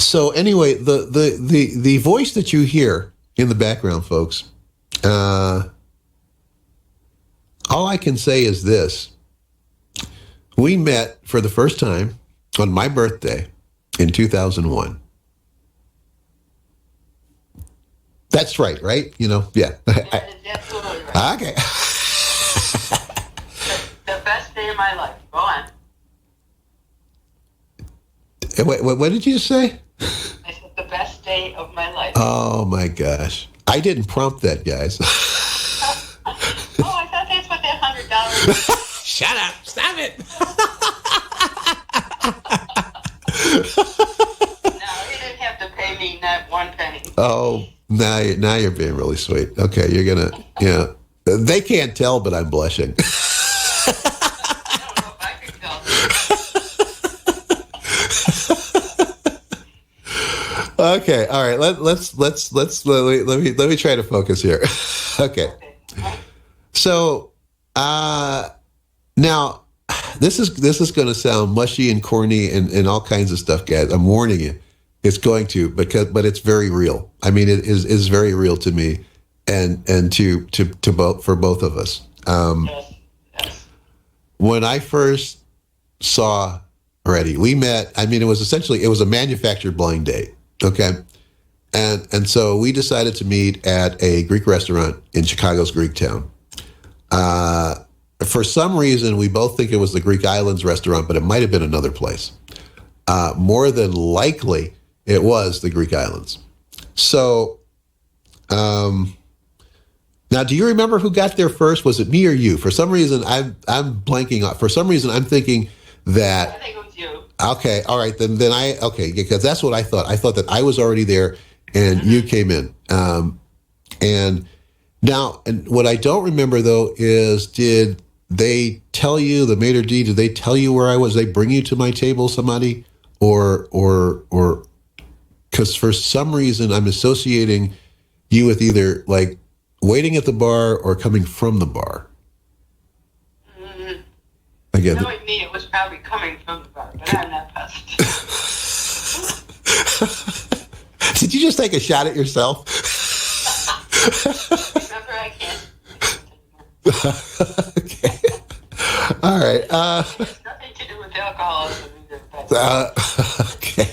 So anyway, the voice that you hear in the background, folks, all I can say is this. We met for the first time on my birthday in 2001. That's right? Yeah. That is absolutely right. Okay. The best day of my life. Go on. Wait, what did you just say? I said the best day of my life. Oh my gosh. I didn't prompt that, guys. Oh, I thought that's what that $100 was. Shut up. Stop it. No, you didn't have to pay me not one penny. Oh, now you're being really sweet. Okay, you're going to, yeah. They can't tell, but I'm blushing. I don't know if I could tell. Okay, all right. Let me try to focus here. Okay. So, now this is going to sound mushy and corny and all kinds of stuff, guys. I'm warning you. It's going to, but it's very real. I mean, it is very real to me, and to both, for both of us. Yes. When I first saw Redi, we met. I mean, it was a manufactured blind date. Okay, and so we decided to meet at a Greek restaurant in Chicago's Greektown. For some reason, we both think it was the Greek Islands restaurant, but it might have been another place. More than likely, it was the Greek Islands. So, now, do you remember who got there first? Was it me or you? For some reason, I'm blanking out. For some reason, I'm thinking that. I think it was you. Okay, all right, then because that's what I thought. I thought that I was already there and you came in. And what I don't remember though is, did they tell you, the maitre d', did they tell you where I was? Did they bring you to my table, somebody? Or because for some reason I'm associating you with either like waiting at the bar or coming from the bar. Again, knowing me, it was probably coming from the bar, but I'm not positive. Did you just take a shot at yourself? Remember, I can't. Okay. All right. It has nothing to do with alcoholism either. Okay.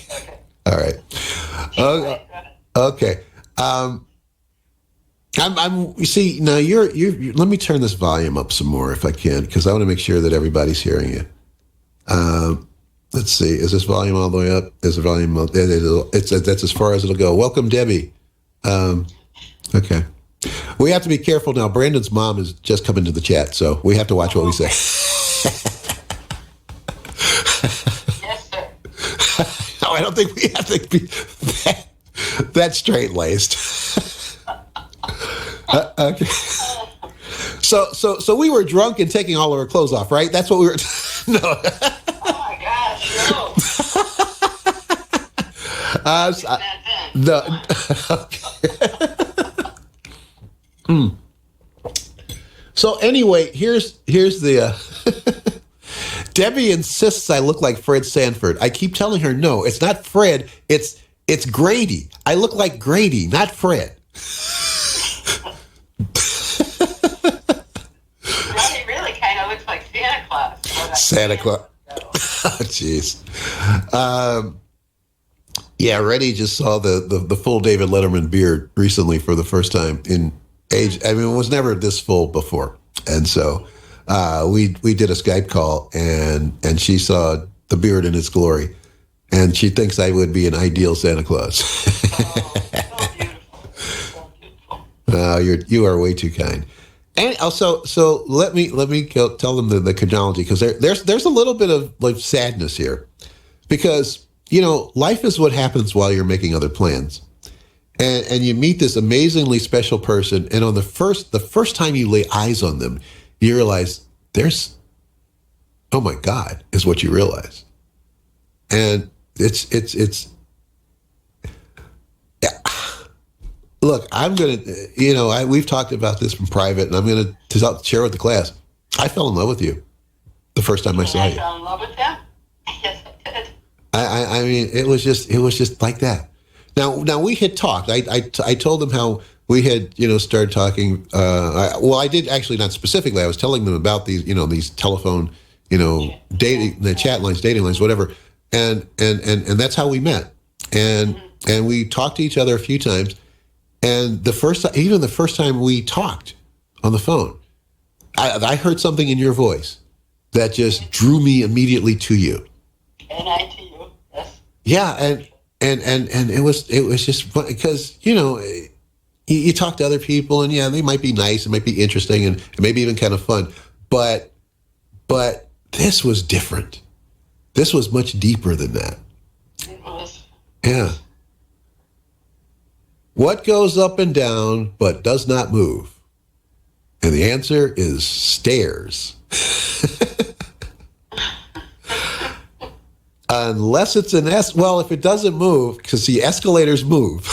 All right. Okay. You see, now you're, let me turn this volume up some more if I can, because I want to make sure that everybody's hearing you. Let's see. Is this volume all the way up? Is the volume up? That's as far as it'll go. Welcome, Debbie. Okay. We have to be careful now. Brandon's mom has just come into the chat, so we have to watch what we say. Yes, sir. No, I don't think we have to be that straight-laced. Okay. So we were drunk and taking all of our clothes off, right? That's what we were. No. Oh my gosh, No. no. Okay. So anyway, here's the. Debbie insists I look like Fred Sanford. I keep telling her, no, it's not Fred. It's Grady. I look like Grady, not Fred. Really kind of looks like Santa Claus. Santa Claus. Oh, jeez. Yeah, Redi just saw the full David Letterman beard recently for the first time in age. I mean, it was never this full before. And so we did a Skype call, and she saw the beard in its glory. And she thinks I would be an ideal Santa Claus. Oh, so beautiful. So beautiful. You are way too kind. And also, so let me go tell them the chronology, because there's a little bit of like sadness here, because life is what happens while you're making other plans, and you meet this amazingly special person, and on the first time you lay eyes on them, you realize oh my God, is what you realize, and it's. Look, I'm going to, we've talked about this in private, and I'm going to share with the class. I fell in love with you the first time I saw you. I fell in love with him? Yes, I did. I mean, it was just like that. Now we had talked. I told them how we had, started talking. I did actually, not specifically. I was telling them about these telephone, dating, the chat lines, dating lines, whatever. And that's how we met. And we talked to each other a few times. And the first time we talked on the phone, I heard something in your voice that just drew me immediately to you. And I to you, yes. Yeah, and it was just fun because you talk to other people and yeah, they might be nice, it might be interesting, and maybe even kind of fun, but this was different. This was much deeper than that. It was. Yeah. What goes up and down but does not move? And the answer is stairs. Unless it's well, if it doesn't move, because the escalators move.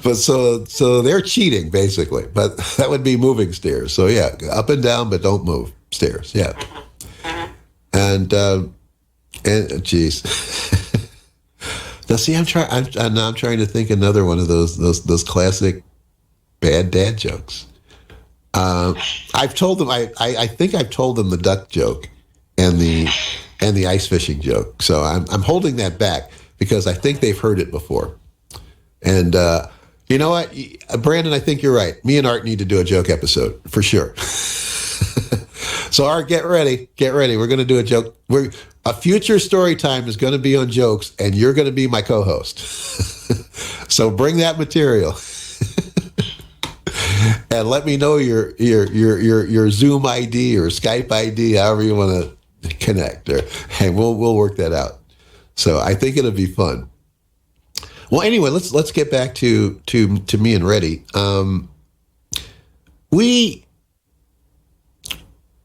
But so they're cheating basically, but that would be moving stairs. So yeah, up and down, but don't move stairs. Yeah. And geez. Now see, I'm trying to think another one of those classic bad dad jokes. I've told them, I think I've told them the duck joke and the ice fishing joke. So I'm holding that back because I think they've heard it before. And you know what, Brandon, I think you're right. Me and Art need to do a joke episode for sure. So Art, get ready. We're going to do a joke. A future story time is going to be on jokes, and you're going to be my co-host. So bring that material. And let me know your Zoom ID or Skype ID, however you want to connect, and we'll work that out. So I think it'll be fun. Well, anyway, let's get back to me and Redi. We,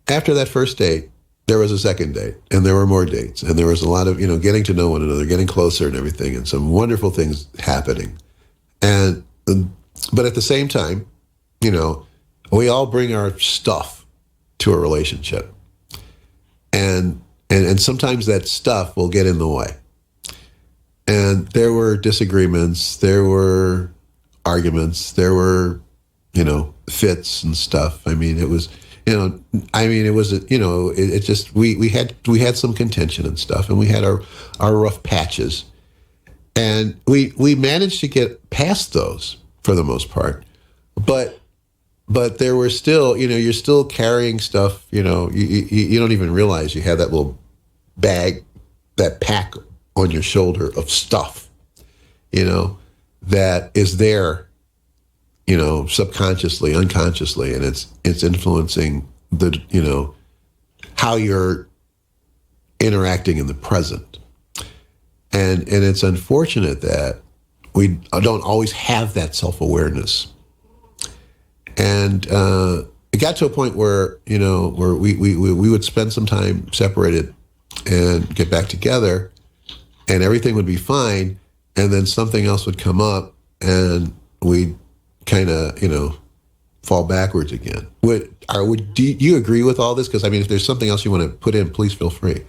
after that first date, there was a second date, and there were more dates, and there was a lot of getting to know one another, getting closer, and everything, and some wonderful things happening. But at the same time, we all bring our stuff to a relationship. And sometimes that stuff will get in the way. And there were disagreements, there were arguments, there were, fits and stuff. I mean, it was, it just, we had some contention and stuff, and we had our rough patches. And we managed to get past those for the most part. But there were still, you're still carrying stuff, you don't even realize you have that little bag, that pack on your shoulder of stuff, that is there, subconsciously, unconsciously, and it's influencing how you're interacting in the present. And it's unfortunate that we don't always have that self-awareness. And it got to a point where where we would spend some time separated and get back together, and everything would be fine, and then something else would come up, and we'd kind of fall backwards again. Do you agree with all this? Because I mean, if there's something else you want to put in, please feel free.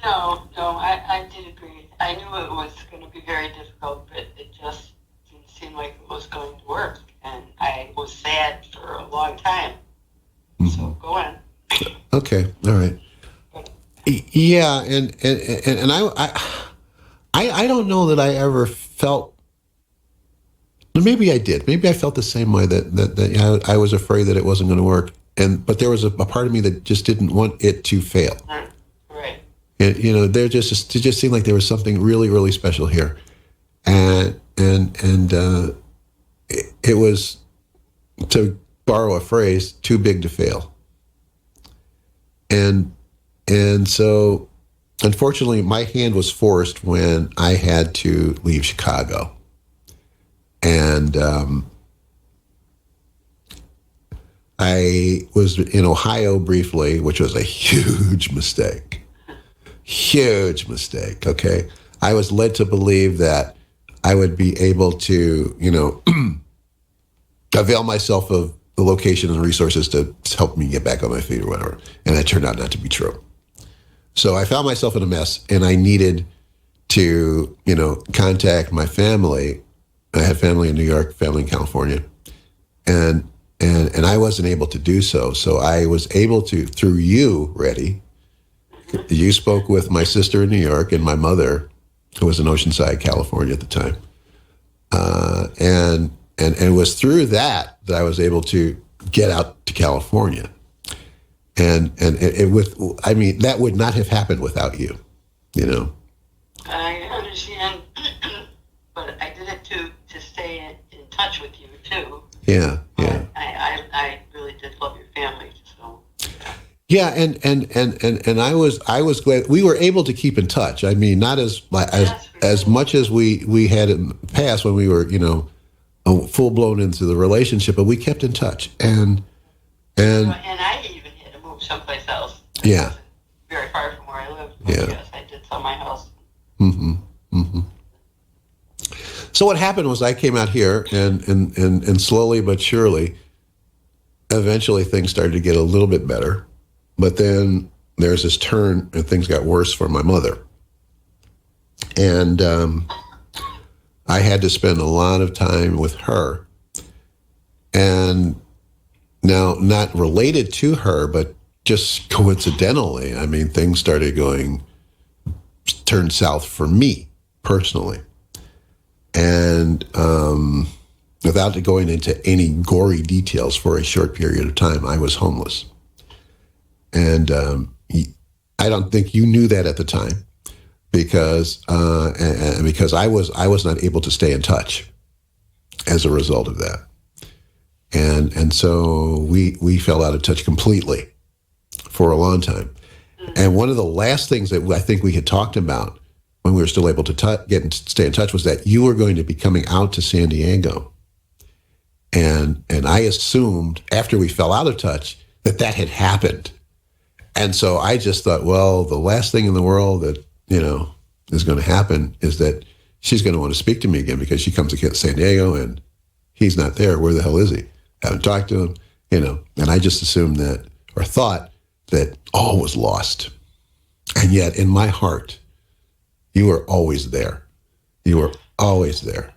No, I did agree. I knew it was going to be very difficult, but it just didn't seem like it was going to work. And I was sad for a long time. Mm-hmm. So go on. Okay, all right. Yeah, and I don't know that I ever felt. Maybe I did. Maybe I felt the same way that I was afraid that it wasn't going to work, but there was a part of me that just didn't want it to fail. Right. And, it just seemed like there was something really, really special here, and it was, to borrow a phrase, too big to fail. And so, unfortunately, my hand was forced when I had to leave Chicago. And I was in Ohio briefly, which was a huge mistake. Huge mistake, okay? I was led to believe that I would be able to, avail myself of the location and resources to help me get back on my feet or whatever. And that turned out not to be true. So I found myself in a mess, and I needed to, contact my family. I had family in New York, family in California, and I wasn't able to do so. So I was able to, through you, Redi, you spoke with my sister in New York and my mother, who was in Oceanside, California at the time. And it was through that I was able to get out to California. And that would not have happened without you, I understand, but I did it to stay in touch with you too. Yeah. I really did love your family, so. Yeah, and I was glad we were able to keep in touch. I mean, not as much as we had in the past when we were, full blown into the relationship, but we kept in touch. And I even had to move someplace else. Yeah. Very far from where I lived. Yeah. Yes, I did sell my house. So what happened was I came out here, and slowly but surely, eventually things started to get a little bit better. But then there's this turn, and things got worse for my mother. And I had to spend a lot of time with her. And now, not related to her, but just coincidentally, I mean, things started turned south for me personally. And without going into any gory details, for a short period of time, I was homeless. And I don't think you knew that at the time, because I was not able to stay in touch as a result of that. And so we fell out of touch completely for a long time. And one of the last things that I think we had talked about when we were still able to stay in touch was that you were going to be coming out to San Diego. And I assumed after we fell out of touch that had happened. And so I just thought, well, the last thing in the world that, is going to happen is that she's going to want to speak to me again, because she comes to San Diego and he's not there. Where the hell is he? Haven't talked to him, And I just assumed that, or thought that all was lost. And yet in my heart, you were always there. You were always there,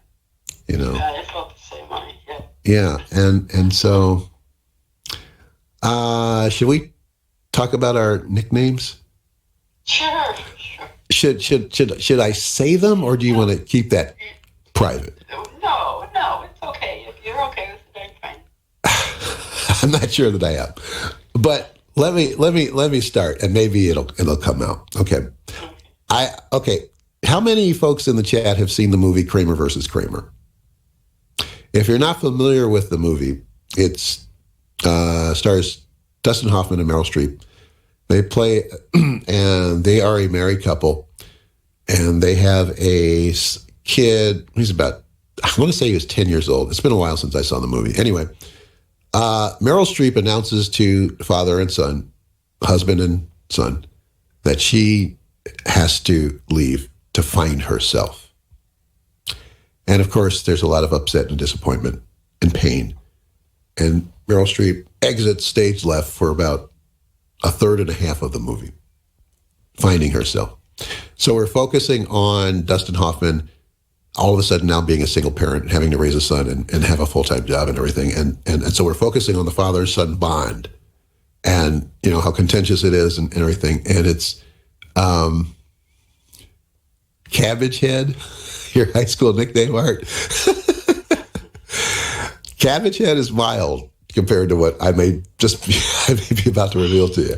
Yeah, I felt the same way, yeah. Yeah, and so, should we talk about our nicknames? Sure. Should I say them, or do you want to keep that private? No, it's okay. If you're okay with it, I'm fine. I'm not sure that I am, but let me start, and maybe it'll come out. Okay. How many folks in the chat have seen the movie Kramer versus Kramer? If you're not familiar with the movie, it stars Dustin Hoffman and Meryl Streep. They play, and they are a married couple, and they have a kid. He's about, I want to say he was 10 years old. It's been a while since I saw the movie. Anyway, Meryl Streep announces to father and son, husband and son, that she has to leave to find herself. And of course, there's a lot of upset and disappointment and pain. And Meryl Streep exits stage left for about a third and a half of the movie, finding herself. So we're focusing on Dustin Hoffman all of a sudden now being a single parent and having to raise a son and have a full-time job and everything. And so we're focusing on the father-son bond and, how contentious it is and everything. And it's Cabbage Head, your high school nickname, Art. Cabbage Head is mild compared to what I may be about to reveal to you.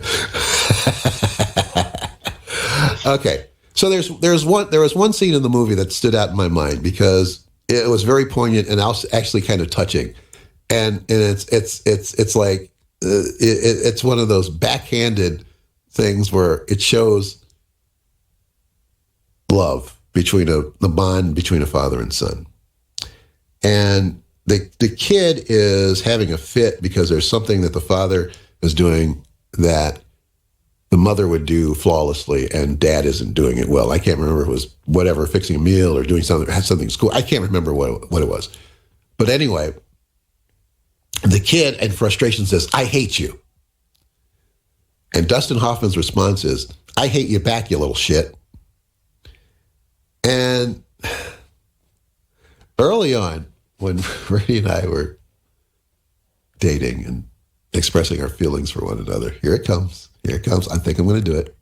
Okay, so there was one scene in the movie that stood out in my mind because it was very poignant and also actually kind of touching, and it's like it's one of those backhanded things where it shows love between the bond between a father and son, and the kid is having a fit because there's something that the father is doing that the mother would do flawlessly and dad isn't doing it well. I can't remember if it was whatever, fixing a meal or doing something, had something in school. I can't remember what it was. But anyway, the kid in frustration says, "I hate you." And Dustin Hoffman's response is, I hate you back, you little shit. And early on, when Redi and I were dating and expressing our feelings for one another, here it comes. Here it comes. I think I'm going to do it.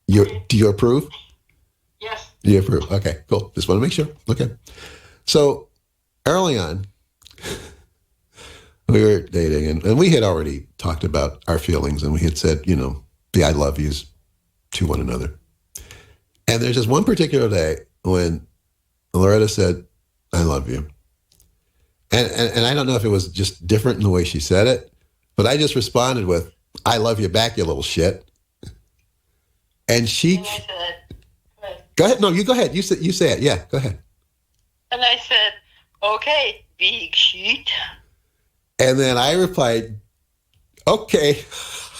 Do you approve? Yes. Do you approve? Okay, cool. Just want to make sure. Okay. So early on, we were dating, and we had already talked about our feelings, and we had said, the I love yous to one another. And there's just one particular day when Loretta said, I love you. And I don't know if it was just different in the way she said it, but I just responded with, I love you back, you little shit. And she... And I said, go ahead. No, you go ahead. You say it. Yeah, go ahead. And I said, okay, big sheet. And then I replied, okay,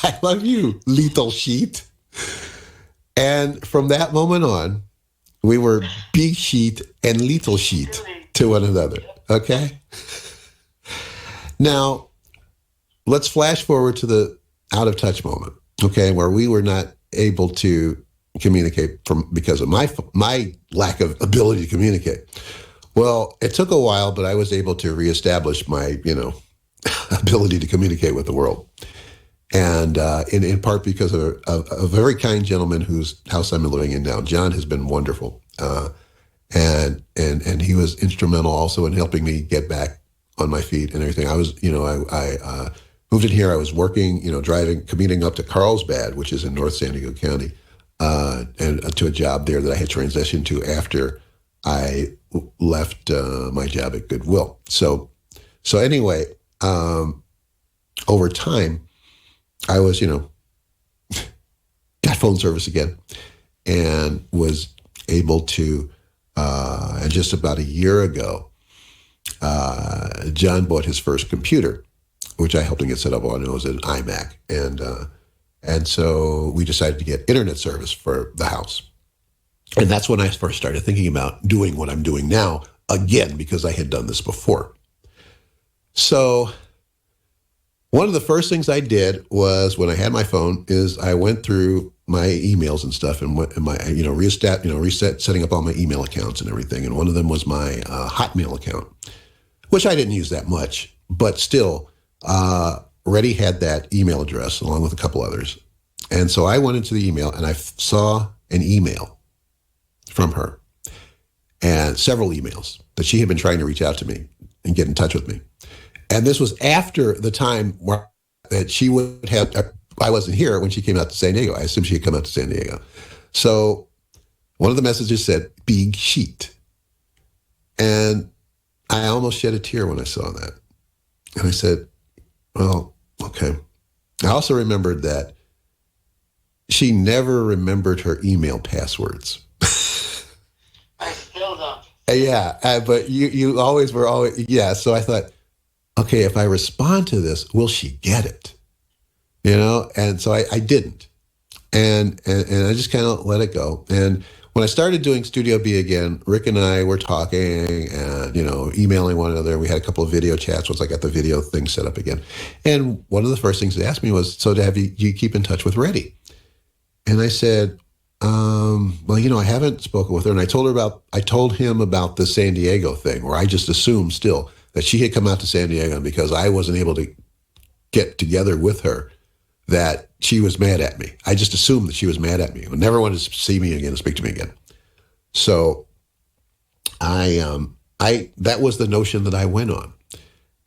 I love you, little sheet. And from that moment on, we were big sheet and little sheet to one another. Okay? Now, let's flash forward to the out of touch moment, okay, where we were not able to communicate because of my lack of ability to communicate. Well, it took a while, but I was able to reestablish my, ability to communicate with the world. And in part because of a very kind gentleman whose house I'm living in now. John has been wonderful. And he was instrumental also in helping me get back on my feet and everything. I was, I moved in here. I was working, commuting up to Carlsbad, which is in North San Diego County, and to a job there that I had transitioned to after I left my job at Goodwill. So anyway, over time, I was, got phone service again and was able to, and just about a year ago, John bought his first computer, which I helped him get set up on. It was an iMac. And so we decided to get internet service for the house. And that's when I first started thinking about doing what I'm doing now again, because I had done this before. So one of the first things I did was when I had my phone is I went through my emails and stuff and reset, setting up all my email accounts and everything. And one of them was my Hotmail account, which I didn't use that much, but still, Redi had that email address along with a couple others. And so I went into the email and I saw an email from her and several emails that she had been trying to reach out to me and get in touch with me. And this was after the time where that she would have, I wasn't here when she came out to San Diego. I assumed she had come out to San Diego. So one of the messages said, big sheet. And I almost shed a tear when I saw that. And I said, well, okay. I also remembered that she never remembered her email passwords. I still don't. Yeah, but you always were, yeah. So I thought, okay, if I respond to this, will she get it? And so I didn't. And I just kind of let it go. And when I started doing Studio B again, Rick and I were talking and, emailing one another. We had a couple of video chats once I got the video thing set up again. And one of the first things they asked me was, so do you keep in touch with Redi? And I said, well, I haven't spoken with her. And I told him about the San Diego thing, where I just assumed still that she had come out to San Diego, and because I wasn't able to get together with her, that she was mad at me. I just assumed that she was mad at me and never wanted to see me again and speak to me again. So that was the notion that I went on.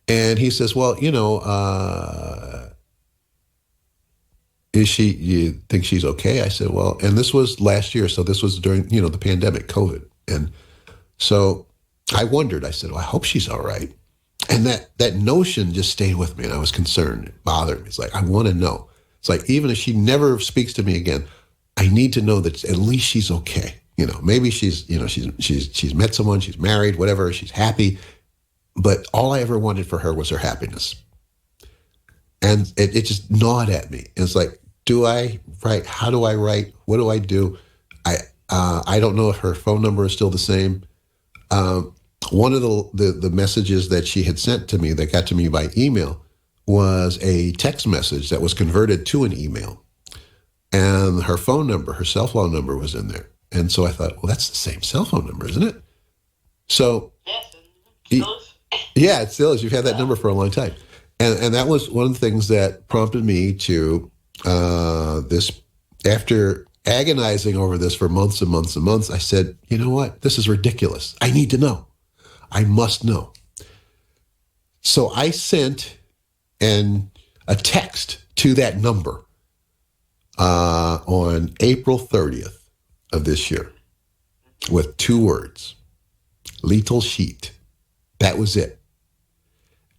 And he says, well, you think she's okay? I said, well, and this was last year. So this was during, the pandemic, COVID. And so I wondered, I said, well, I hope she's all right. And that notion just stayed with me, and I was concerned. It bothered me. It's like, I want to know. It's like, even if she never speaks to me again, I need to know that at least she's okay. Maybe she's met someone, she's married, whatever, she's happy. But all I ever wanted for her was her happiness. And it just gnawed at me. And it's like, do I write? How do I write? What do I do? I don't know if her phone number is still the same. One of the messages that she had sent to me that got to me by email was a text message that was converted to an email. and her phone number, her cell phone number was in there. And so I thought, well, that's the same cell phone number, isn't it? So Yes. yeah, it still is. You've had that number for a long time. And that was one of the things that prompted me to after agonizing over this for months and months and months, I said, you know what? This is ridiculous. I need to know. I must know. So I sent a text to that number on April 30th of this year with 2 words, lethal sheet. That was it.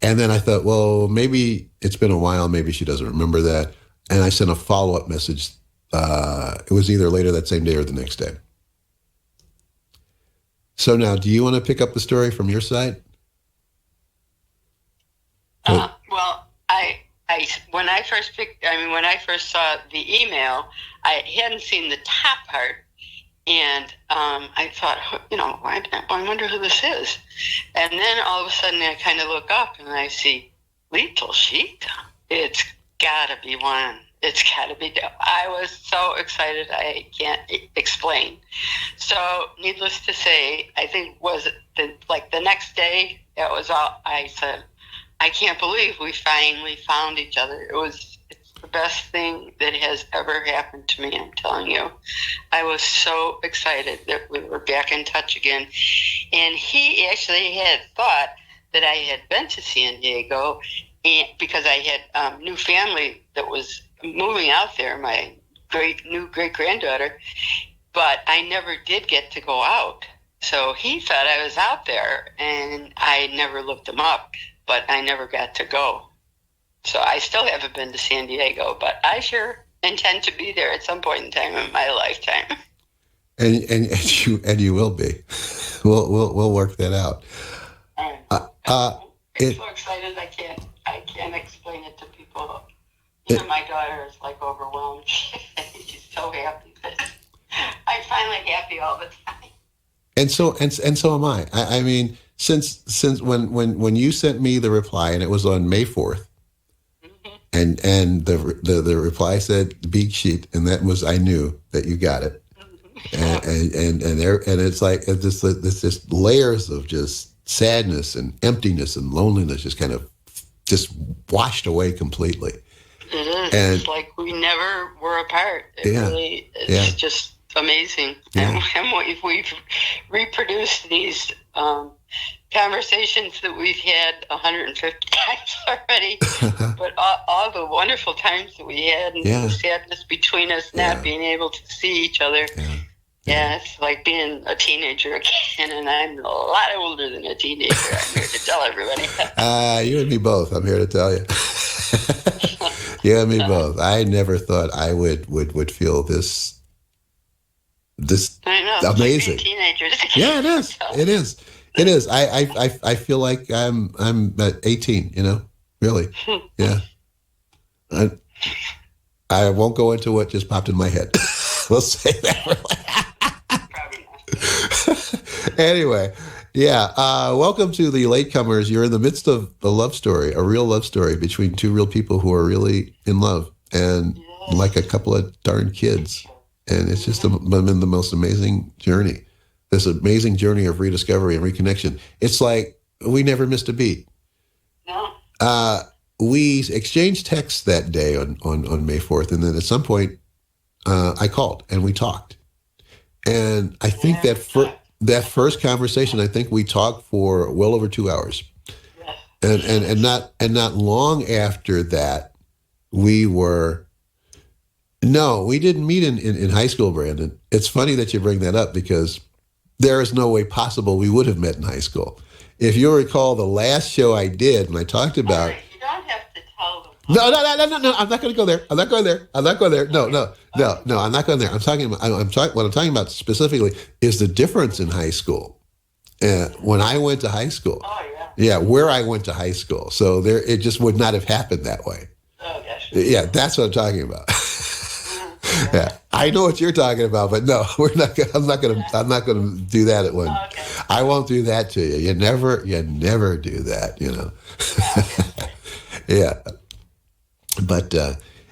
And then I thought, well, maybe it's been a while. Maybe she doesn't remember that. And I sent a follow-up message. It was either later that same day or the next day. So now, do you want to pick up the story from your side? Well, when I first saw the email, I hadn't seen the top part, and I thought, I wonder who this is. And then all of a sudden, I kind of look up and I see lethal sheet. It's got to be Juan. It's got to be. I was so excited, I can't explain. So, needless to say, I think the next day, that was all. I said, I can't believe we finally found each other. It's the best thing that has ever happened to me, I'm telling you. I was so excited that we were back in touch again. And he actually had thought that I had been to San Diego because I had new family that was moving out there, my new great-granddaughter, but I never did get to go out. So he thought I was out there, and I never looked him up, but I never got to go. So I still haven't been to San Diego, but I sure intend to be there at some point in time in my lifetime. And you will be. We'll work that out. I'm so excited I can't explain it to people. Even my daughter is like overwhelmed. She's so happy. I'm finally happy all the time. And so am I. I mean, since when you sent me the reply, and it was on May 4th, mm-hmm. and the reply said big sheet, and that was, I knew that you got it. Mm-hmm. And it's like it's just layers of just sadness and emptiness and loneliness just kind of just washed away completely. It is. And it's like we never were apart. It's just amazing. Yeah. And we've reproduced these conversations that we've had 150 times already, but all the wonderful times that we had, and the sadness between us not being able to see each other. Yeah, it's like being a teenager again, and I'm a lot older than a teenager. I'm here to tell everybody. You and me both. I'm here to tell you. You and me both. I never thought I would feel this I know, amazing. Like teenagers. Yeah, it is. It is. It is. I feel like I'm at 18. Really. Yeah. I won't go into what just popped in my head. We'll say that. Anyway, welcome to the Latecomers. You're in the midst of a love story, a real love story between two real people who are really in love and like a couple of darn kids. And it's just been the most amazing journey, this amazing journey of rediscovery and reconnection. It's like we never missed a beat. No. We exchanged texts that day on May 4th, and then at some point I called and we talked. And I think that first conversation, I think we talked for well over 2 hours. And not long after that, we didn't meet in high school, Brandon. It's funny that you bring that up because there is no way possible we would have met in high school. If you recall the last show I did, and I talked about... You don't have to tell them. No, I'm not going to go there. No, I'm not going there. I'm not going there. What I'm talking about specifically is the difference in high school. When I went to high school. Oh, yeah. Yeah, where I went to high school. So it just would not have happened that way. Oh, gosh. Yeah, that's what I'm talking about. Yeah, I know what you're talking about, but no, I'm not going to do that at one. Oh, okay. I won't do that to you. You never do that, Yeah. But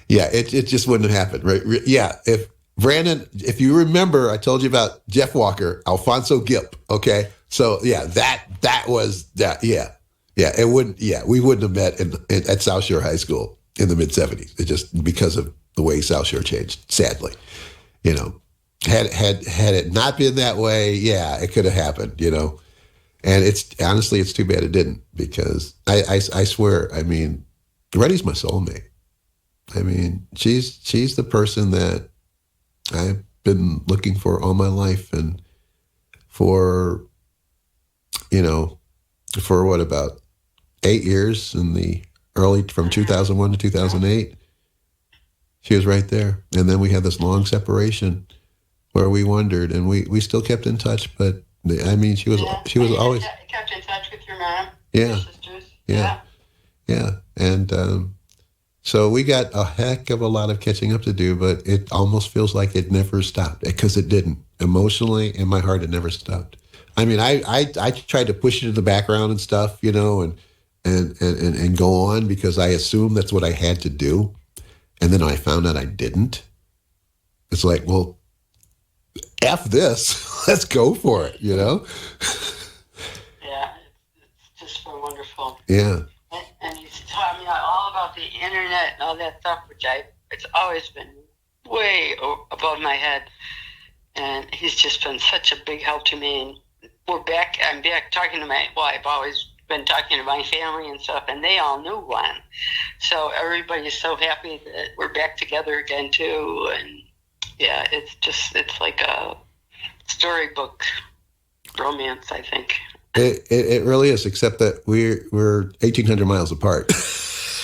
Yeah, it just wouldn't have happened, right? Yeah, if Brandon, if you remember, I told you about Jeff Walker, Alfonso Gipp. Okay, so yeah, that was that. Yeah, yeah, it wouldn't. Yeah, we wouldn't have met at South Shore High School in the mid-'70s. It just because of the way South Shore changed. Sadly, you know, had it not been that way, yeah, it could have happened. You know, and it's honestly, it's too bad it didn't because I swear, I mean, Redi's my soulmate. I mean, she's the person that I've been looking for all my life, and for for what, about 8 years in the early, from 2001 to 2008, she was right there, and then we had this long separation where we wondered, and we still kept in touch. But I mean, she was always kept in touch with your mom, yeah, your sisters, yeah, and. So we got a heck of a lot of catching up to do, but it almost feels like it never stopped because it didn't. Emotionally, in my heart, it never stopped. I mean, I tried to push it in the background and stuff, you know, and go on because I assumed that's what I had to do. And then I found out I didn't. It's like, well, F this, let's go for it, you know? Yeah, it's just so wonderful. Yeah. And he's taught me all about the internet and all that stuff, which it's always been way above my head. And he's just been such a big help to me. And I'm back talking to I've always been talking to my family and stuff, and they all knew Juan. So everybody's so happy that we're back together again too. And yeah, it's like a storybook romance, I think. It really is, except that we're 1,800 miles apart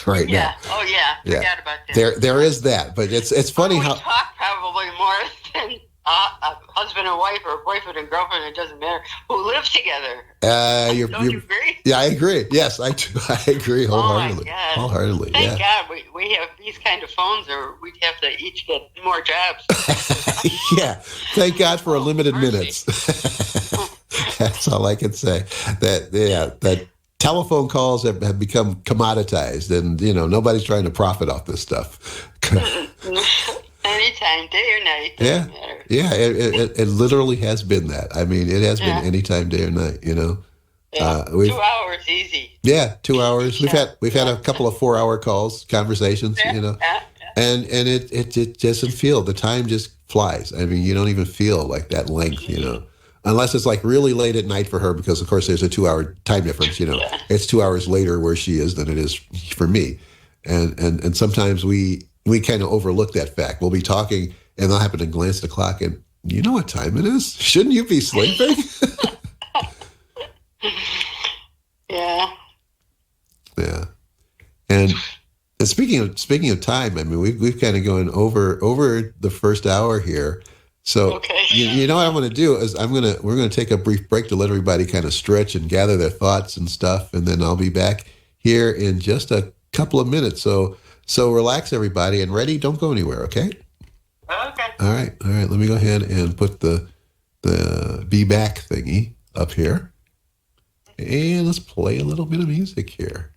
right now. Yeah. Oh yeah. Forgot about that. There is that, but it's funny how we talk probably more than a husband and wife or boyfriend and girlfriend. It doesn't matter who live together. Don't you agree? Yeah, I agree. Yes, I do. I agree wholeheartedly. Oh my God. Wholeheartedly. Thank God we have these kind of phones, or we'd have to each get more jobs. Yeah. Thank God for unlimited minutes. That's all I can say. That telephone calls have become commoditized, and nobody's trying to profit off this stuff. Anytime, day or night. Yeah, matter. Yeah. It literally has been that. I mean, it has been anytime, day or night. Yeah. 2 hours easy. Yeah, 2 hours. We've had a couple of 4-hour calls, conversations. Yeah. And it doesn't feel, the time just flies. I mean, you don't even feel like that length. Unless it's like really late at night for her, because of course there's a 2-hour time difference. Yeah. It's 2 hours later where she is than it is for me, and sometimes we kind of overlook that fact. We'll be talking, and I'll happen to glance at the clock, and you know what time it is? Shouldn't you be sleeping? Yeah. Yeah, and speaking of time, I mean, we've kind of gone over the first hour here. So okay. you know what I'm going to do is we're going to take a brief break to let everybody kind of stretch and gather their thoughts and stuff, and then I'll be back here in just a couple of minutes. So relax, everybody, and Redi, don't go anywhere, okay? Okay. All right. Let me go ahead and put the be back thingy up here, and let's play a little bit of music here.